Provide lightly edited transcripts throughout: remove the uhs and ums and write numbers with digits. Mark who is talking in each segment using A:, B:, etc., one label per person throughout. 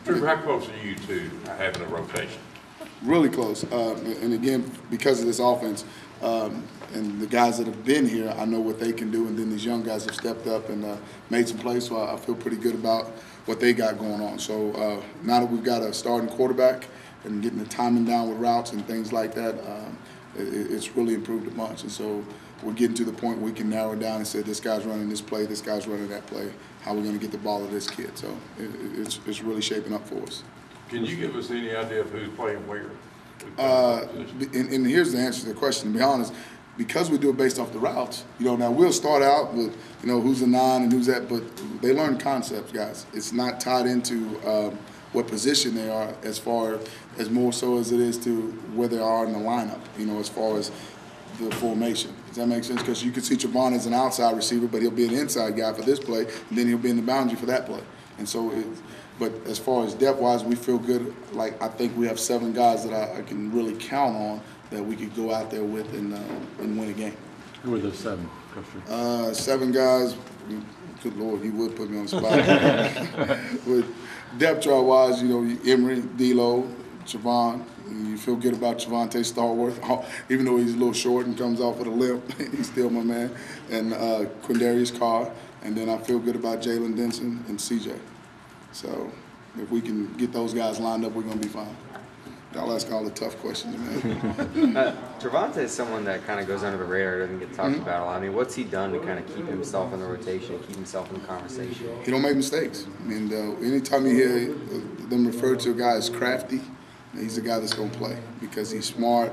A: Drew, how close are you to having a rotation?
B: Really close. And again, because of this offense and the guys that have been here, I know what they can do. And then these young guys have stepped up and made some plays, so I feel pretty good about what they got going on. So now that we've got a starting quarterback and getting the timing down with routes and things like that, it's really improved a bunch. And so we're getting to the point where we can narrow down and say, this guy's running this play, this guy's running that play, how we're going to get the ball to this kid. So it's really shaping up for us.
A: Can you give us any idea of who's playing where?
B: And here's the answer to the question, to be honest. Because we do it based off the routes, now we'll start out with, who's a 9 and who's that, but they learn concepts, guys. It's not tied into what position they are as far as more so as it is to where they are in the lineup, as far as the formation. Does that make sense? Because you can see Trevon as an outside receiver, but he'll be an inside guy for this play, and then he'll be in the boundary for that play. And so, but as far as depth-wise, we feel good. Like, I think we have 7 guys that I can really count on that we could go out there with and win a game.
C: Who are those 7, Coach?
B: 7 guys. Good Lord, you would put me on the spot. With depth chart-wise, Emery, D'Lo, Trevon. You feel good about Javonte Stallworth, even though he's a little short and comes off with a limp. He's still my man. And Quindarius Carr. And then I feel good about Jalen Denson and CJ. So if we can get those guys lined up, we're going to be fine. Y'all ask all the tough questions, man.
D: Javonte is someone that kind of goes under the radar, doesn't get talked about a lot. I mean, what's he done to kind of keep himself in the rotation, keep himself in the conversation?
B: He don't make mistakes. I mean, anytime you hear them refer to a guy as crafty, he's the guy that's going to play because he's smart.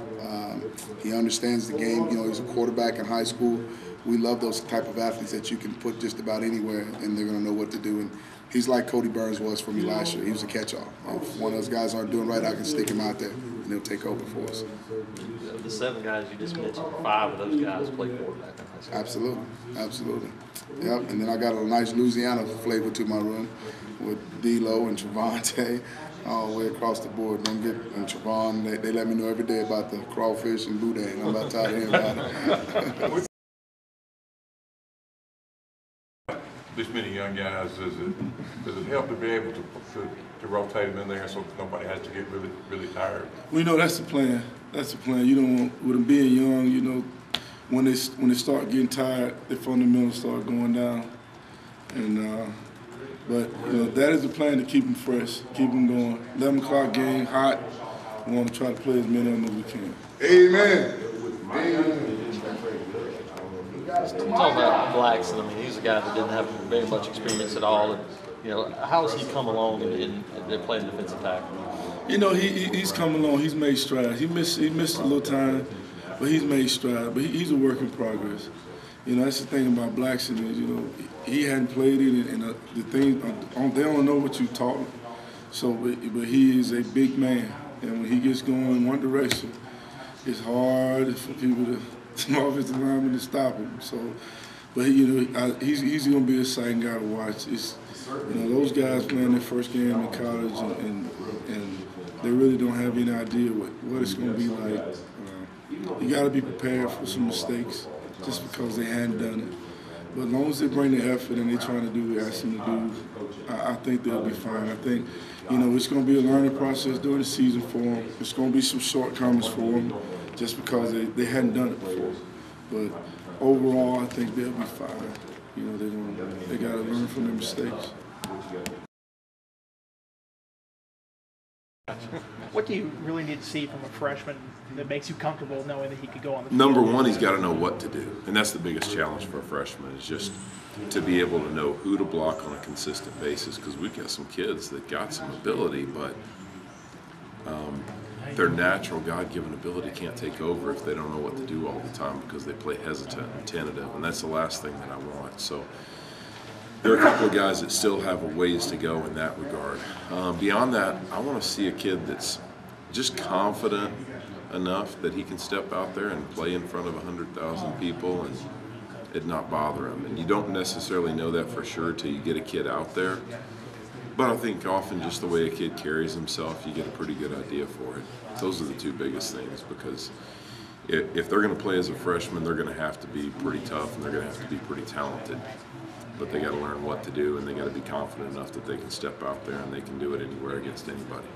B: He understands the game. He's a quarterback in high school. We love those type of athletes that you can put just about anywhere and they're going to know what to do. And he's like Cody Burns was for me last year. He was a catch-all. If one of those guys aren't doing right, I can stick him out there and he'll take over for us.
E: The 7 guys you just mentioned, 5 of those guys play quarterback in high school.
B: Absolutely, absolutely. Yep, and then I got a nice Louisiana flavor to my room with D'Lo and Javonte. All the way across the board. Don't get and Trevon. They let me know every day about the crawfish and boudin. I'm about tired of hearing about it.
A: This many young guys, does it help to be able to rotate them in there so nobody has to get really tired?
F: Well, that's the plan. That's the plan. You don't want, with them being young, when they start getting tired, their fundamentals start going down. And but that is the plan, to keep them fresh, keep them going. 11 o'clock game, hot. We want to try to play as many of them as we can.
B: Amen.
E: Talk about Blackson. I mean, he's a guy that didn't have very much experience at all. And, how has he come along in playing defensive tackle?
F: He's come along. He's made strides. He missed a little time, but he's made strides. But he's a work in progress. That's the thing about Blackson is, he hadn't played it, and the thing, they don't know what you taught him. So, but he is a big man, and when he gets going in one direction, it's hard for people to, some offensive linemen, to stop him. So, but he's going to be a exciting guy to watch. It's, those guys playing their first game in college, and they really don't have any idea what it's going to be like. You got to be prepared for some mistakes, just because they hadn't done it. But as long as they bring the effort and they're trying to do what we ask them to do, I think they'll be fine. I think, it's going to be a learning process during the season for them. It's going to be some shortcomings for them just because they hadn't done it before. But overall, I think they'll be fine. They got to learn from their mistakes.
G: What do you really need to see from a freshman that makes you comfortable knowing that he could go on the field?
H: Number one, he's got to know what to do, and that's the biggest challenge for a freshman, is just to be able to know who to block on a consistent basis, because we've got some kids that got some ability, but their natural God-given ability can't take over if they don't know what to do all the time, because they play hesitant and tentative, and that's the last thing that I want. So there are a couple of guys that still have a ways to go in that regard. Beyond that, I want to see a kid that's just confident enough that he can step out there and play in front of 100,000 people and it not bother him. And you don't necessarily know that for sure till you get a kid out there. But I think often just the way a kid carries himself, you get a pretty good idea for it. Those are the 2 biggest things, because if they're going to play as a freshman, they're going to have to be pretty tough and they're going to have to be pretty talented. but they got to learn what to do, and they got to be confident enough that they can step out there and they can do it anywhere against anybody.